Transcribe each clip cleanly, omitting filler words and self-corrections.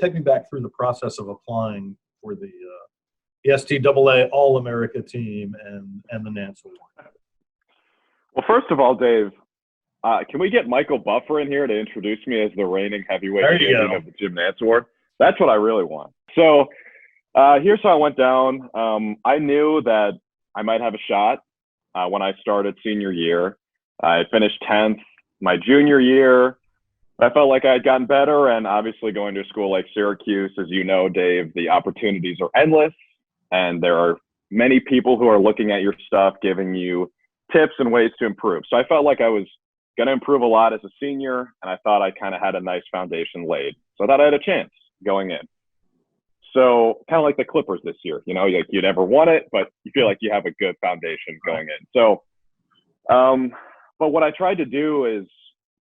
take me back through the process of applying for the STAA All-America team and the Nantz Award. Well, first of all, Dave, can we get Michael Buffer in here to introduce me as the reigning heavyweight champion of the Jim Nantz Award? That's what I really want. So here's how I went down. I knew that I might have a shot when I started senior year. I finished 10th my junior year. I felt like I had gotten better, and obviously going to a school like Syracuse, as you know, Dave, the opportunities are endless, and there are many people who are looking at your stuff, giving you tips and ways to improve. So I felt like I was going to improve a lot as a senior, and I thought I kind of had a nice foundation laid. So I thought I had a chance going in. So kind of like the Clippers this year, you know, like you never won it, but you feel like you have a good foundation going in. So, but what I tried to do is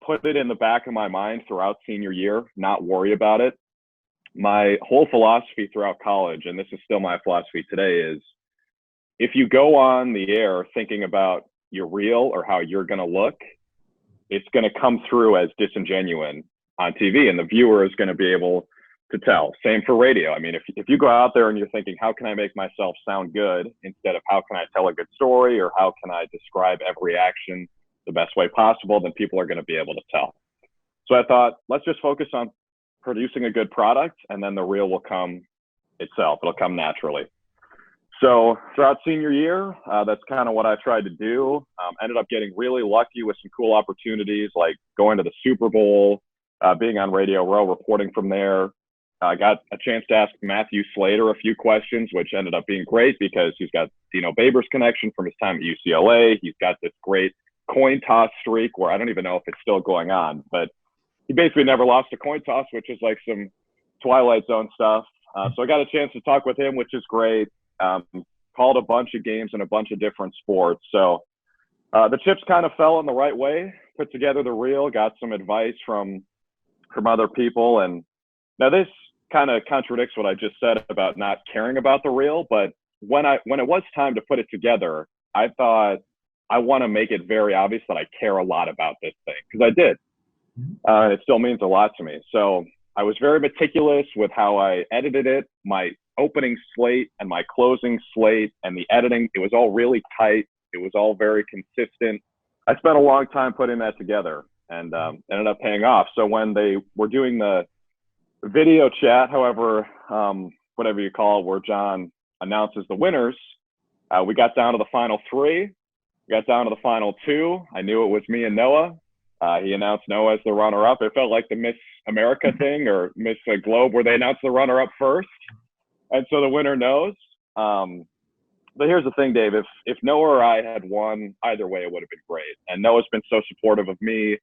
put it in the back of my mind throughout senior year, not worry about it. My whole philosophy throughout college, and this is still my philosophy today, is if you go on the air thinking about your reel or how you're going to look, it's going to come through as disingenuine on TV, and the viewer is going to be able to tell. Same for radio. I mean, if you go out there and you're thinking, how can I make myself sound good, instead of how can I tell a good story or how can I describe every action the best way possible, then people are going to be able to tell. So I thought, let's just focus on producing a good product, and then the reel will come itself. It'll come naturally. So throughout senior year, that's kind of what I tried to do. Ended up getting really lucky with some cool opportunities, like going to the Super Bowl, being on Radio Row, reporting from there. I got a chance to ask Matthew Slater a few questions, which ended up being great because he's got Dino Babers connection from his time at UCLA. He's got this great coin toss streak where I don't even know if it's still going on, but he basically never lost a coin toss, which is like some Twilight Zone stuff. So I got a chance to talk with him, which is great. Called a bunch of games in a bunch of different sports. So the chips kind of fell in the right way, put together the reel, got some advice from other people. And now this kind of contradicts what I just said about not caring about the reel. But when it was time to put it together, I thought I want to make it very obvious that I care a lot about this thing, because I did. It still means a lot to me. So I was very meticulous with how I edited it. My opening slate and my closing slate and the editing, it was all really tight. It was all very consistent. I spent a long time putting that together, and ended up paying off. So when they were doing the video chat, however, whatever you call it, where John announces the winners, we got down to the final three. We got down to the final two. I knew it was me and Noah. He announced Noah as the runner-up. It felt like the Miss America thing or Miss Globe where they announced the runner-up first. And so the winner knows. But here's the thing, Dave. If Noah or I had won, either way, it would have been great. And Noah's been so supportive of me,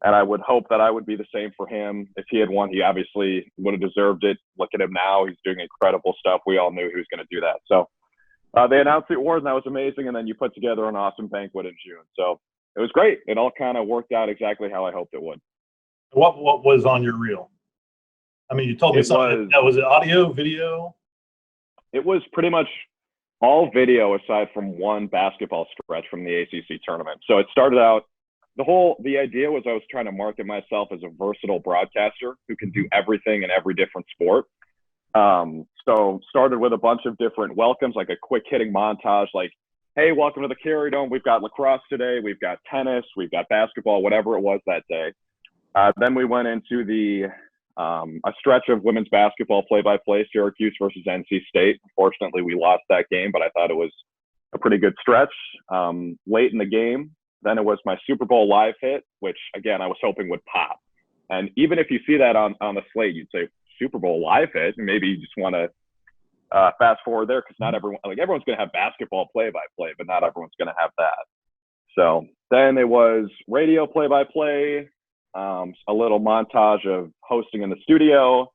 and I would hope that I would be the same for him. If he had won, he obviously would have deserved it. Look at him now. He's doing incredible stuff. We all knew he was going to do that. So they announced the award, and that was amazing. And then you put together an awesome banquet in June. So it was great. It all kind of worked out exactly how I hoped it would. What was on your reel? I mean, you told me something. Was it audio, video? It was pretty much all video aside from one basketball stretch from the ACC tournament. So it started out, the idea was I was trying to market myself as a versatile broadcaster who can do everything in every different sport. So started with a bunch of different welcomes, like a quick hitting montage, like, hey, welcome to the Carry Dome. We've got lacrosse today. We've got tennis. We've got basketball, whatever it was that day. Then we went into a stretch of women's basketball play-by-play, Syracuse versus NC State. Unfortunately, we lost that game, but I thought it was a pretty good stretch. Late in the game, then it was my Super Bowl live hit, which, again, I was hoping would pop. And even if you see that on the slate, you'd say Super Bowl live hit, and maybe you just want to fast forward there because not everyone, like everyone's going to have basketball play-by-play, but not everyone's going to have that. So then it was radio play-by-play, a little montage of hosting in the studio,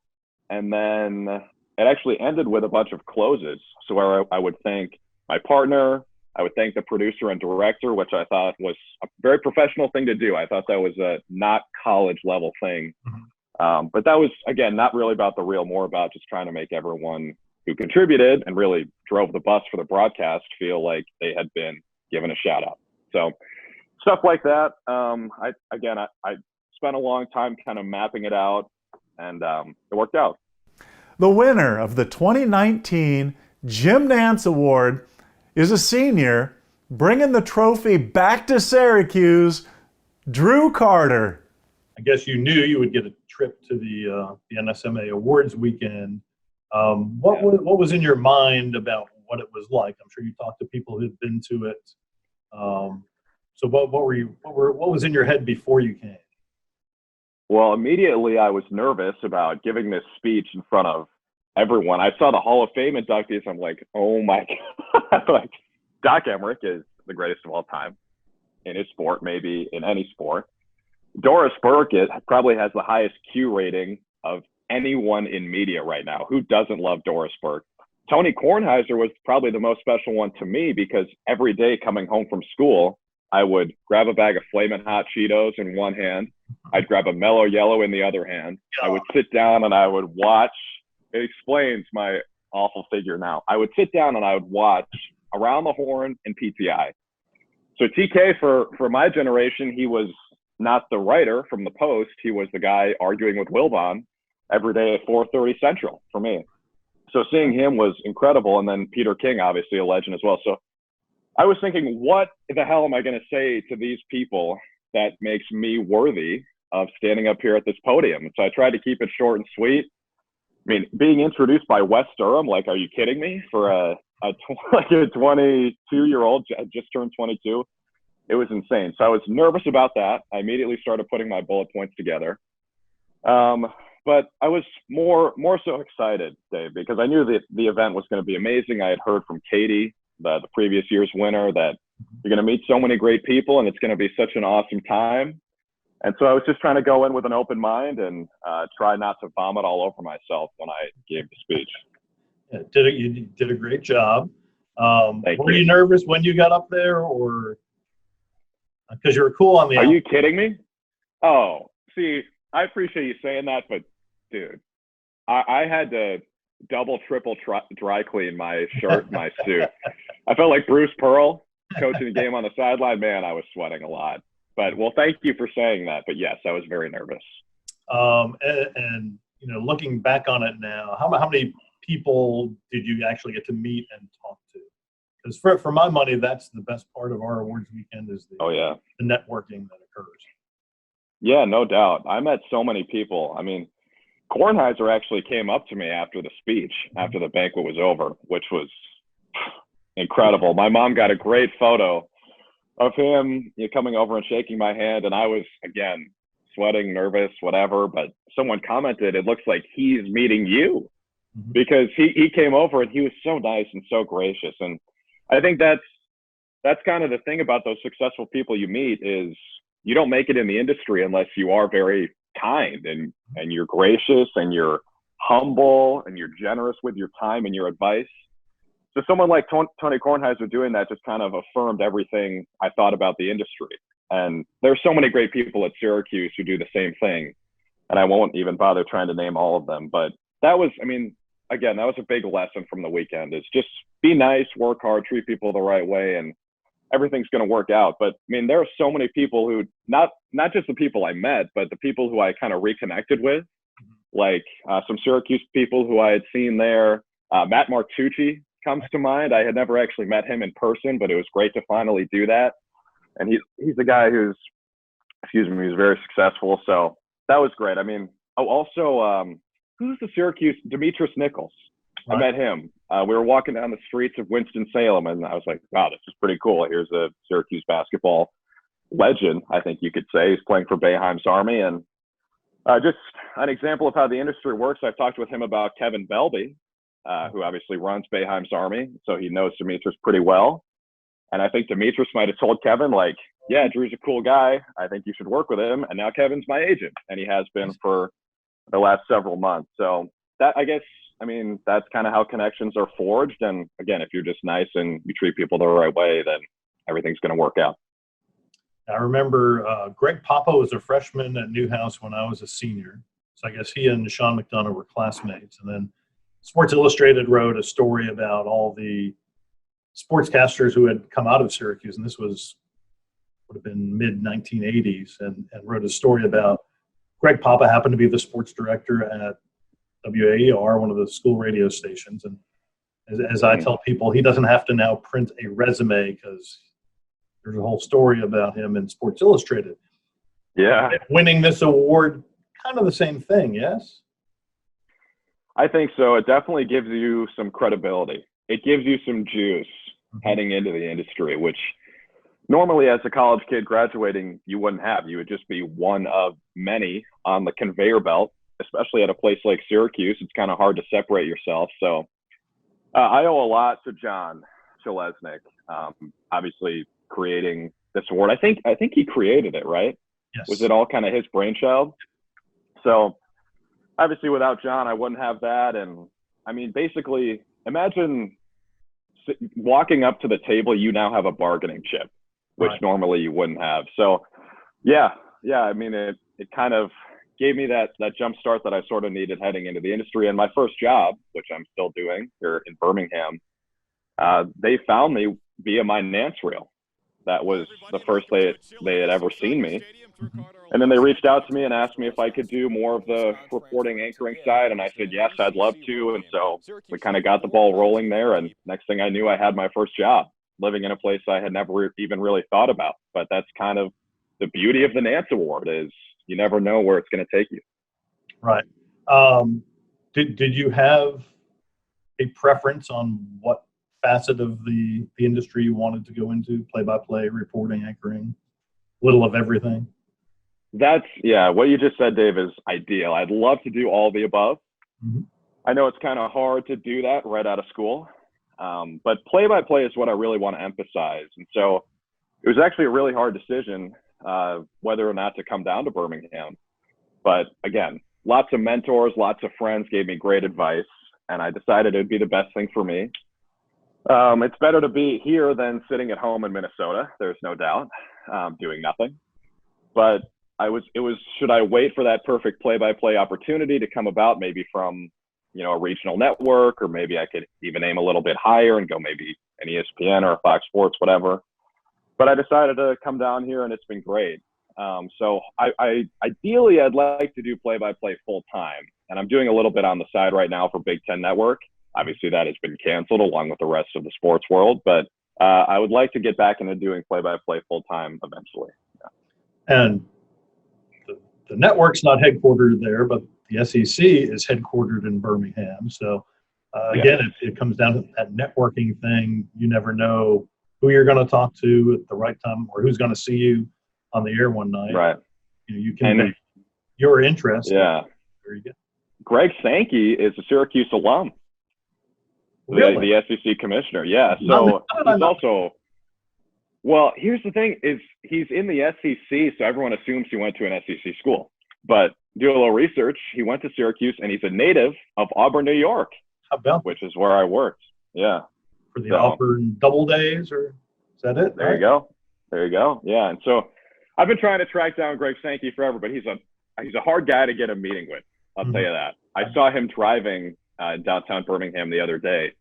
and then it actually ended with a bunch of closes. So where I would thank my partner, I would thank the producer and director, which I thought was a very professional thing to do. I thought that was a not college level thing. But that was, again, not really about the reel, more about just trying to make everyone who contributed and really drove the bus for the broadcast feel like they had been given a shout out. So stuff like that. I spent a long time kind of mapping it out, and it worked out. The winner of the 2019 Jim Nantz Award is a senior, bringing the trophy back to Syracuse, Drew Carter. I guess you knew you would get a trip to the NSMA Awards weekend. What was in your mind about what it was like? I'm sure you talked to people who'd been to it. So what was in your head before you came? Well, immediately I was nervous about giving this speech in front of everyone. I saw the Hall of Fame inductees. I'm like, oh my God. Like, Doc Emmerich is the greatest of all time in his sport, maybe in any sport. Doris Burke probably has the highest Q rating of anyone in media right now. Who doesn't love Doris Burke? Tony Kornheiser was probably the most special one to me because every day coming home from school, I would grab a bag of Flamin' Hot Cheetos in one hand. I'd grab a Mellow Yellow in the other hand. I would sit down and I would watch. It explains my awful figure now. I would sit down and I would watch Around the Horn and PTI. So TK, for my generation, he was not the writer from the Post. He was the guy arguing with Wilbon every day at 4:30 Central for me. So seeing him was incredible. And then Peter King, obviously a legend as well. So I was thinking, what the hell am I going to say to these people that makes me worthy of standing up here at this podium? And so I tried to keep it short and sweet. I mean, being introduced by Wes Durham, like, are you kidding me? For a 22-year-old, just turned 22. It was insane. So I was nervous about that. I immediately started putting my bullet points together. But I was more so excited, Dave, because I knew that the event was going to be amazing. I had heard from Katie, the previous year's winner, that you're going to meet so many great people and it's going to be such an awesome time. And so I was just trying to go in with an open mind and try not to vomit all over myself when I gave the speech. Yeah, you did a great job. Were you nervous when you got up there, or because you were cool on the Are you kidding me? Oh, see, I appreciate you saying that, but dude, I had to triple dry clean my shirt, my suit. I felt like Bruce Pearl coaching the game on the sideline. Man, I was sweating a lot. But well, thank you for saying that. But yes, I was very nervous. And you know, looking back on it now, how many people did you actually get to meet and talk to? Because for my money, that's the best part of our awards weekend is the networking that occurs. Yeah, no doubt. I met so many people. I mean, Kornheiser actually came up to me after the speech, after the banquet was over, which was incredible. My mom got a great photo of him coming over and shaking my hand. And I was, again, sweating, nervous, whatever. But someone commented, it looks like he's meeting you, because he came over and he was so nice and so gracious. And I think that's kind of the thing about those successful people you meet is you don't make it in the industry unless you are very kind and you're gracious and you're humble and you're generous with your time and your advice. So someone like Tony Kornheiser doing that just kind of affirmed everything I thought about the industry. And there's so many great people at Syracuse who do the same thing. And I won't even bother trying to name all of them. But that was, I mean, again, that was a big lesson from the weekend is just be nice, work hard, treat people the right way, and everything's going to work out. But I mean, there are so many people who, not just the people I met, but the people who I kind of reconnected with, like some Syracuse people who I had seen there. Matt Martucci comes to mind. I had never actually met him in person, but it was great to finally do that. And he's a guy who's very successful. So that was great. I mean, also, who's the Syracuse, Demetrius Nichols. Right. I met him. We were walking down the streets of Winston-Salem, and I was like, wow, this is pretty cool. Here's a Syracuse basketball legend, I think you could say. He's playing for Boeheim's Army. And just an example of how the industry works, I've talked with him about Kevin Belby, who obviously runs Boeheim's Army. So he knows Demetrius pretty well. And I think Demetrius might have told Kevin, like, yeah, Drew's a cool guy. I think you should work with him. And now Kevin's my agent. And he has been for the last several months. So that, I guess, I mean, that's kind of how connections are forged. And again, if you're just nice and you treat people the right way, then everything's going to work out. I remember Greg Papa was a freshman at Newhouse when I was a senior. So I guess he and Sean McDonough were classmates. And then Sports Illustrated wrote a story about all the sportscasters who had come out of Syracuse. And this would have been mid-1980s, and wrote a story about Greg Papa happened to be the sports director at WAER, one of the school radio stations. And as I tell people, he doesn't have to now print a resume because there's a whole story about him in Sports Illustrated. Yeah. Winning this award, kind of the same thing, yes? I think so. It definitely gives you some credibility. It gives you some juice heading into the industry, which normally as a college kid graduating, you wouldn't have. You would just be one of many on the conveyor belt, especially at a place like Syracuse. It's kind of hard to separate yourself. So I owe a lot to John Chalesnik, obviously creating this award. I think he created it, right? Yes. Was it all kind of his brainchild? So obviously without John, I wouldn't have that. And I mean, basically, imagine walking up to the table, you now have a bargaining chip, which normally you wouldn't have. So yeah. I mean, it kind of gave me that jump start that I sort of needed heading into the industry. And my first job, which I'm still doing here in Birmingham, they found me via my Nantz reel. That was the first they had ever seen me. And then they reached out to me and asked me if I could do more of the reporting anchoring side. And I said, yes, I'd love to. And so we kind of got the ball rolling there. And next thing I knew, I had my first job living in a place I had never even really thought about. But that's kind of the beauty of the Nantz Award, is you never know where it's going to take you. Right. Did you have a preference on what facet of the industry you wanted to go into? Play-by-play, reporting, anchoring, little of everything? What you just said, Dave, is ideal. I'd love to do all the above. I know it's kind of hard to do that right out of school, but play-by-play is what I really want to emphasize. And so it was actually a really hard decision whether or not to come down to Birmingham. But again, lots of mentors, lots of friends gave me great advice, and I decided it'd be the best thing for me. It's better to be here than sitting at home in Minnesota. There's no doubt, doing nothing. But should I wait for that perfect play-by-play opportunity to come about, maybe from, a regional network, or maybe I could even aim a little bit higher and go maybe an ESPN or a Fox Sports, whatever. But I decided to come down here, and it's been great. So ideally, I'd like to do play-by-play full-time. And I'm doing a little bit on the side right now for Big Ten Network. Obviously, that has been canceled along with the rest of the sports world. But I would like to get back into doing play-by-play full-time eventually. Yeah. And the network's not headquartered there, but the SEC is headquartered in Birmingham. So, again, it comes down to that networking thing. You never know who you're going to talk to at the right time, or who's going to see you on the air one night. Right. You can make your interest. Yeah. There you go. Greg Sankey is a Syracuse alum. Really? The SEC commissioner. Yeah. So he's also, well, here's the thing is he's in the SEC. So everyone assumes he went to an SEC school, but do a little research. He went to Syracuse, and he's a native of Auburn, New York, which is where I worked. Yeah. For the Auburn Double Days, or is that it? There you go. Yeah. And so I've been trying to track down Greg Sankey forever, but he's a hard guy to get a meeting with. I'll tell you that. I saw him driving in downtown Birmingham the other day.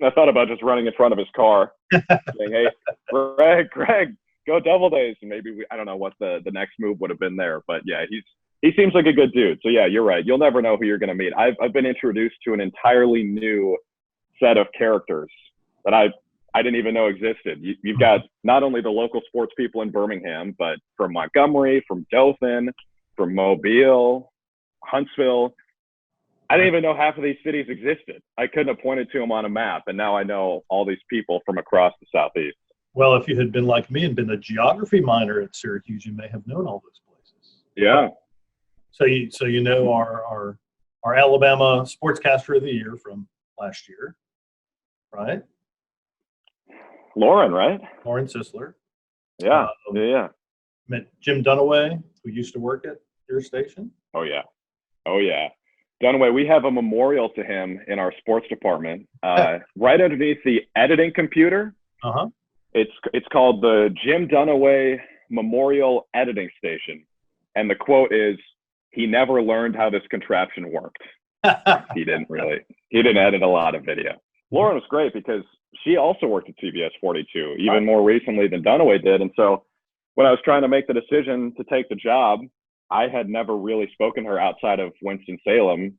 I thought about just running in front of his car, saying, "Hey, Greg, go Double Days," and maybe I don't know what the next move would have been there, but yeah, he seems like a good dude. So yeah, you're right. You'll never know who you're going to meet. I've been introduced to an entirely new set of characters that I didn't even know existed. You've got not only the local sports people in Birmingham, but from Montgomery, from Dothan, from Mobile, Huntsville. I didn't even know half of these cities existed. I couldn't have pointed to them on a map, and now I know all these people from across the Southeast. Well, if you had been like me and been a geography minor at Syracuse, you may have known all those places. Yeah. So you know our Alabama Sportscaster of the Year from last year, right? Lauren, right? Lauren Sisler. Yeah. Yeah. Met Jim Dunaway, who used to work at your station. Oh yeah. Dunaway, we have a memorial to him in our sports department, right underneath the editing computer. It's called the Jim Dunaway Memorial Editing Station, and the quote is, "He never learned how this contraption worked." He didn't edit a lot of video. Lauren was great because she also worked at CBS 42, even more recently than Dunaway did. And so when I was trying to make the decision to take the job, I had never really spoken to her outside of Winston-Salem,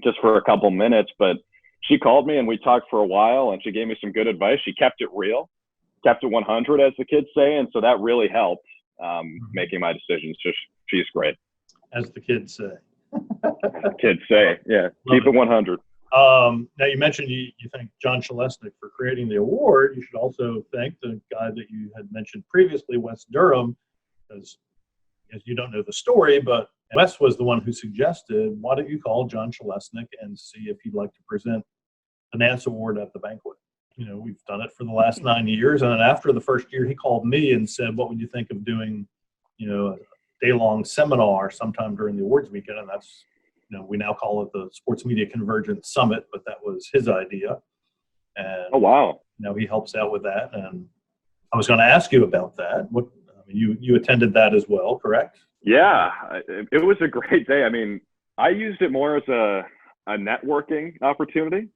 just for a couple minutes, but she called me and we talked for a while and she gave me some good advice. She kept it real, kept it 100, as the kids say. And so that really helped making my decisions. She's great. As the kids say. Kids say, yeah, keep it 100. Now you mentioned you thank John Shelesnik for creating the award. You should also thank the guy that you had mentioned previously, Wes Durham, because you don't know the story, but Wes was the one who suggested, why don't you call John Shelesnik and see if he'd like to present the Nantz Award at the banquet. We've done it for the last 9 years, and then after the first year, he called me and said, what would you think of doing, a day-long seminar sometime during the awards weekend? And that's, we now call it the Sports Media Convergence Summit, but that was his idea. And oh, wow. He helps out with that. And I was going to ask you about that. You attended that as well, correct? Yeah, it was a great day. I mean, I used it more as a networking opportunity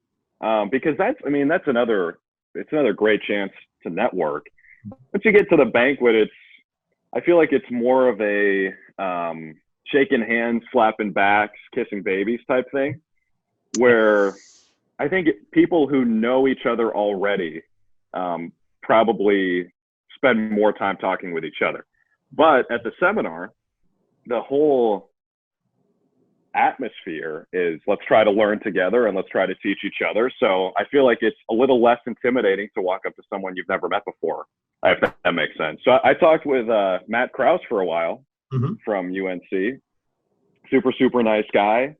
because that's another great chance to network. Once you get to the banquet, I feel like it's more of a shaking hands, slapping backs, kissing babies type thing, where I think people who know each other already probably spend more time talking with each other. But at the seminar, the whole atmosphere is let's try to learn together and let's try to teach each other. So I feel like it's a little less intimidating to walk up to someone you've never met before, if that makes sense. So I talked with Matt Krause for a while from UNC. Super nice guy.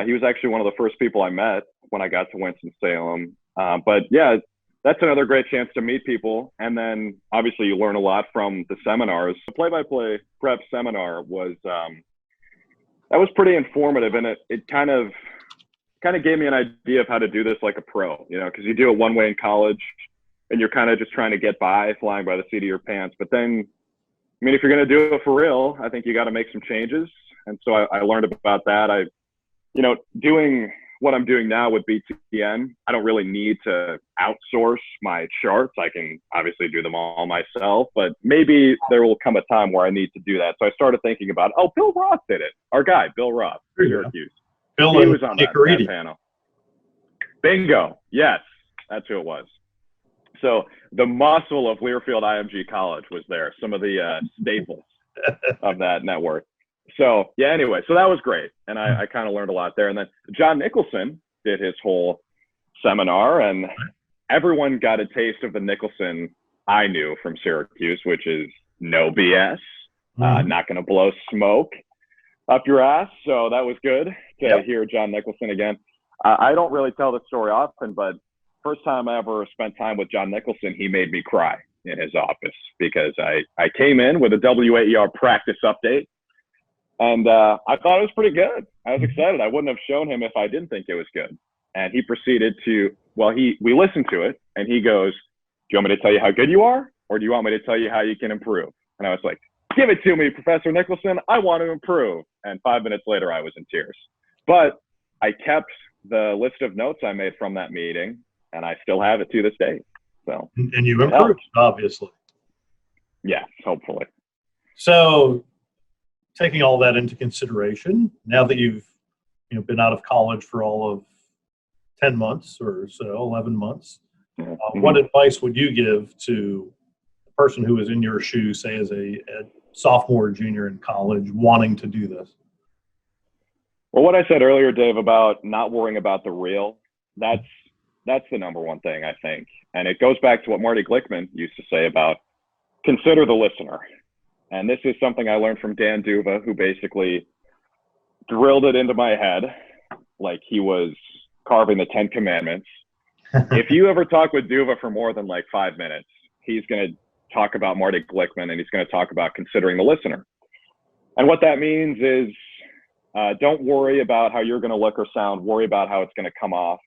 He was actually one of the first people I met when I got to Winston-Salem. But yeah, that's another great chance to meet people. And then obviously you learn a lot from the seminars. The play-by-play prep seminar was, that was pretty informative. And it kind of gave me an idea of how to do this like a pro, because you do it one way in college and you're kind of just trying to get by, flying by the seat of your pants. But then, if you're going to do it for real, I think you got to make some changes. And so I learned about that. Doing what I'm doing now with BTN, I don't really need to outsource my charts. I can obviously do them all myself, but maybe there will come a time where I need to do that. So I started thinking about, Bill Roth did it. Our guy, Bill Roth, Syracuse. Bill he was on that panel. Bingo. Yes, that's who it was. So the muscle of Learfield IMG College was there, some of the staples of that network. So yeah, anyway, so that was great. And I kind of learned a lot there. And then John Nicholson did his whole seminar and everyone got a taste of the Nicholson I knew from Syracuse, which is no BS, not going to blow smoke up your ass. So that was good to hear John Nicholson again. I don't really tell the story often, but first time I ever spent time with John Nicholson, he made me cry in his office because I came in with a WAER practice update. And I thought it was pretty good. I was excited. I wouldn't have shown him if I didn't think it was good. And he proceeded to, we listened to it, and he goes, do you want me to tell you how good you are, or do you want me to tell you how you can improve? And I was like, give it to me, Professor Nicholson. I want to improve. And 5 minutes later, I was in tears. But I kept the list of notes I made from that meeting, and I still have it to this day. So. And you improved, obviously. Yes, hopefully. So, taking all that into consideration, now that you've been out of college for all of 10 months or so, 11 months, what advice would you give to the person who is in your shoes, say as a sophomore or junior in college, wanting to do this? Well, what I said earlier, Dave, about not worrying about the real, that's the number one thing, I think. And it goes back to what Marty Glickman used to say about consider the listener. And this is something I learned from Dan Duva, who basically drilled it into my head like he was carving the 10 Commandments. If you ever talk with Duva for more than 5 minutes, he's going to talk about Marty Glickman and he's going to talk about considering the listener. And what that means is don't worry about how you're going to look or sound. Worry about how it's going to come off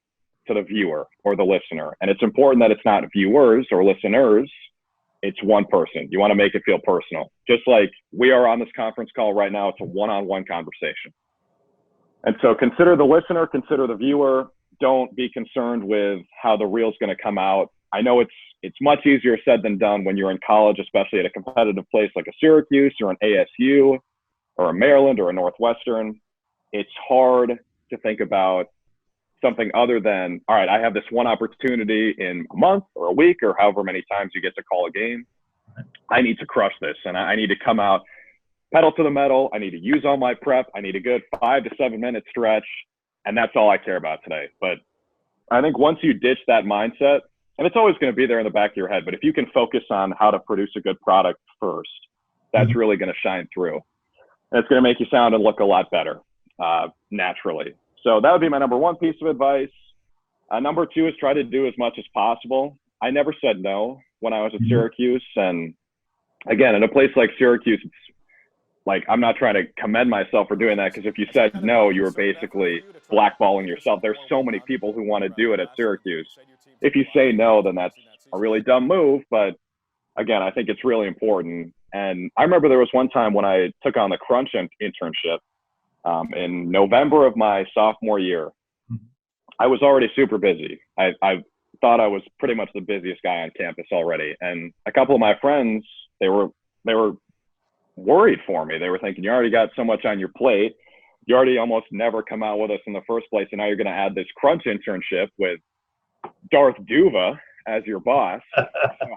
to the viewer or the listener. And it's important that it's not viewers or listeners. It's one person. You want to make it feel personal. Just like we are on this conference call right now, it's a one-on-one conversation. And so consider the listener, consider the viewer. Don't be concerned with how the reel's going to come out. I know it's much easier said than done when you're in college, especially at a competitive place like a Syracuse or an ASU or a Maryland or a Northwestern, it's hard to think about something other than, all right, I have this one opportunity in a month or a week or however many times you get to call a game. I need to crush this, and I need to come out pedal to the metal. I need to use all my prep. I need a good 5 to 7 minute stretch, and that's all I care about today. But I think once you ditch that mindset, and it's always going to be there in the back of your head, but if you can focus on how to produce a good product first, that's really going to shine through. And it's going to make you sound and look a lot better naturally. So that would be my number one piece of advice. Number two is try to do as much as possible. I never said no when I was at Syracuse. And again, in a place like Syracuse, it's like, I'm not trying to commend myself for doing that, because if you said no, you were basically blackballing yourself. There's so many people who want to do it at Syracuse. If you say no, then that's a really dumb move. But again, I think it's really important. And I remember there was one time when I took on the Crunch internship in November of my sophomore year. I was already super busy. I thought I was pretty much the busiest guy on campus already. And a couple of my friends, they were worried for me. They were thinking, you already got so much on your plate. You already almost never come out with us in the first place. And now you're going to add this Crunch internship with Darth Duva as your boss. So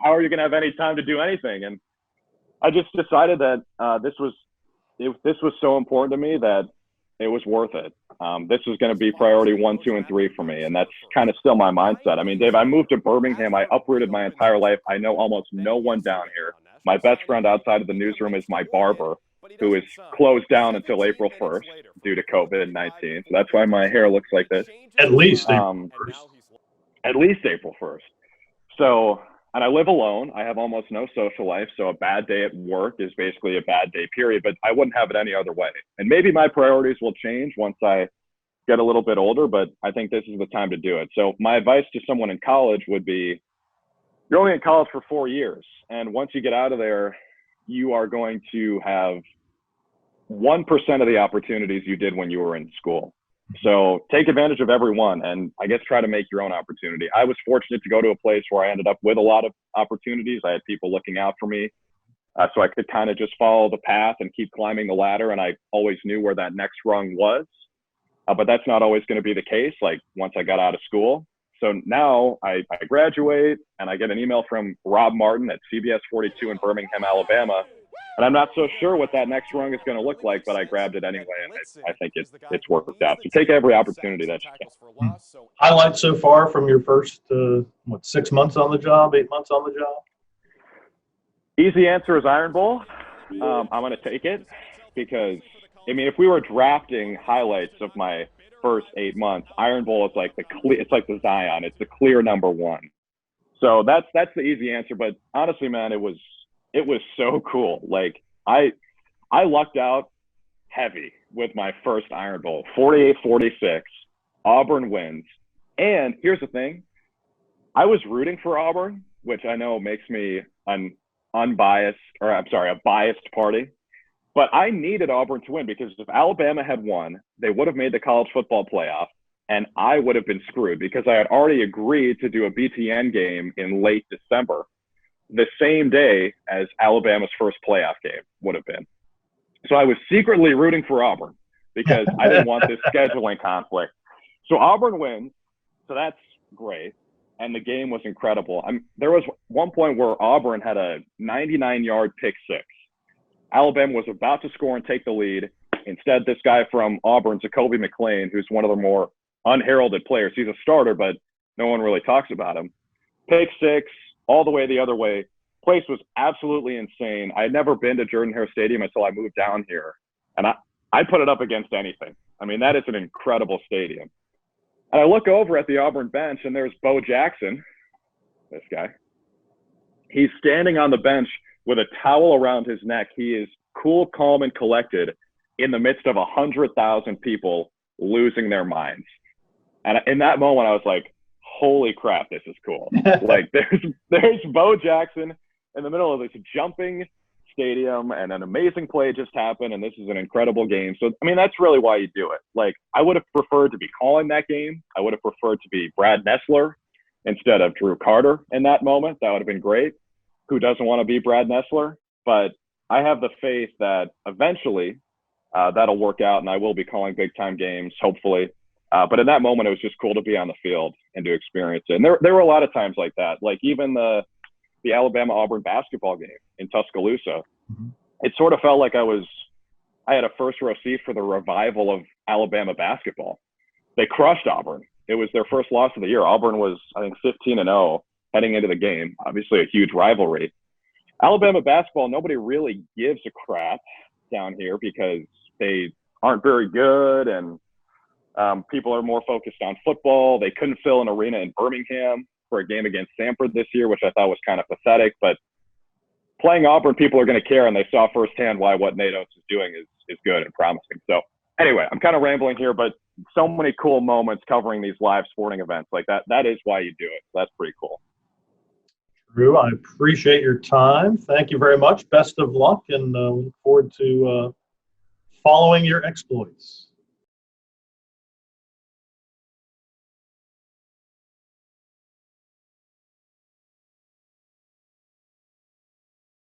how are you going to have any time to do anything? And I just decided that this was so important to me that it was worth it. This was going to be priority 1, 2, and 3 for me. And that's kind of still my mindset. I mean, Dave, I moved to Birmingham. I uprooted my entire life. I know almost no one down here. My best friend outside of the newsroom is my barber, who is closed down until April 1st due to COVID-19. So that's why my hair looks like this. At least April 1st. At least April 1st. So, and I live alone. I have almost no social life. So a bad day at work is basically a bad day, period. But I wouldn't have it any other way. And maybe my priorities will change once I get a little bit older, but I think this is the time to do it. So my advice to someone in college would be, you're only in college for 4 years. And once you get out of there, you are going to have 1% of the opportunities you did when you were in school. So take advantage of every one, and I guess try to make your own opportunity. I was fortunate to go to a place where I ended up with a lot of opportunities. I had people looking out for me. So I could kind of just follow the path and keep climbing the ladder. And I always knew where that next rung was. But that's not always going to be the case, like once I got out of school. So now I graduate and I get an email from Rob Martin at CBS 42 in Birmingham, Alabama. And I'm not so sure what that next rung is going to look like, but I grabbed it anyway, and I think it's worked out. So take every opportunity that you can. Highlights so far from your first, 6 months on the job, 8 months on the job? Easy answer is Iron Bowl. I'm going to take it because, I mean, if we were drafting highlights of my first 8 months, Iron Bowl is like it's like the Zion. It's the clear number one. So that's the easy answer. But honestly, man, it was so cool. Like I lucked out heavy with my first Iron Bowl, 48-46. Auburn wins. And here's the thing. I was rooting for Auburn, which I know makes me a biased party. But I needed Auburn to win because if Alabama had won, they would have made the college football playoff, and I would have been screwed because I had already agreed to do a BTN game in late December, the same day as Alabama's first playoff game would have been. So I was secretly rooting for Auburn because I didn't want this scheduling conflict. So Auburn wins, so that's great. And the game was incredible. There was one point where Auburn had a 99-yard pick six. Alabama was about to score and take the lead. Instead, this guy from Auburn, Jacoby McClain, who's one of the more unheralded players, he's a starter, but no one really talks about him. Pick six, all the way the other way. Place was absolutely insane. I had never been to Jordan-Hare Stadium until I moved down here. And I put it up against anything. I mean, that is an incredible stadium. And I look over at the Auburn bench, and there's Bo Jackson, this guy. He's standing on the bench with a towel around his neck. He is cool, calm, and collected in the midst of 100,000 people losing their minds. And in that moment, I was like, holy crap, this is cool. Like there's Bo Jackson in the middle of this jumping stadium, and an amazing play just happened, and this is an incredible game. So, I mean, that's really why you do it. Like, I would have preferred to be calling that game. I would have preferred to be Brad Nessler instead of Drew Carter in that moment. That would have been great. Who doesn't want to be Brad Nessler? But I have the faith that eventually that'll work out, and I will be calling big-time games, hopefully. But in that moment, it was just cool to be on the field and to experience it. And there were a lot of times like that, like even the Alabama-Auburn basketball game in Tuscaloosa. Mm-hmm. It sort of felt like I had a first-row seat for the revival of Alabama basketball. They crushed Auburn. It was their first loss of the year. Auburn was, I think, 15-0 heading into the game. Obviously, a huge rivalry. Alabama basketball, nobody really gives a crap down here because they aren't very good, and people are more focused on football. They couldn't fill an arena in Birmingham for a game against Samford this year, which I thought was kind of pathetic. But playing Auburn, people are going to care, and they saw firsthand why what Nate Oates is doing is good and promising. So anyway, I'm kind of rambling here, but so many cool moments covering these live sporting events like that. That is why you do it. So that's pretty cool. Drew, I appreciate your time. Thank you very much. Best of luck, and look forward to following your exploits.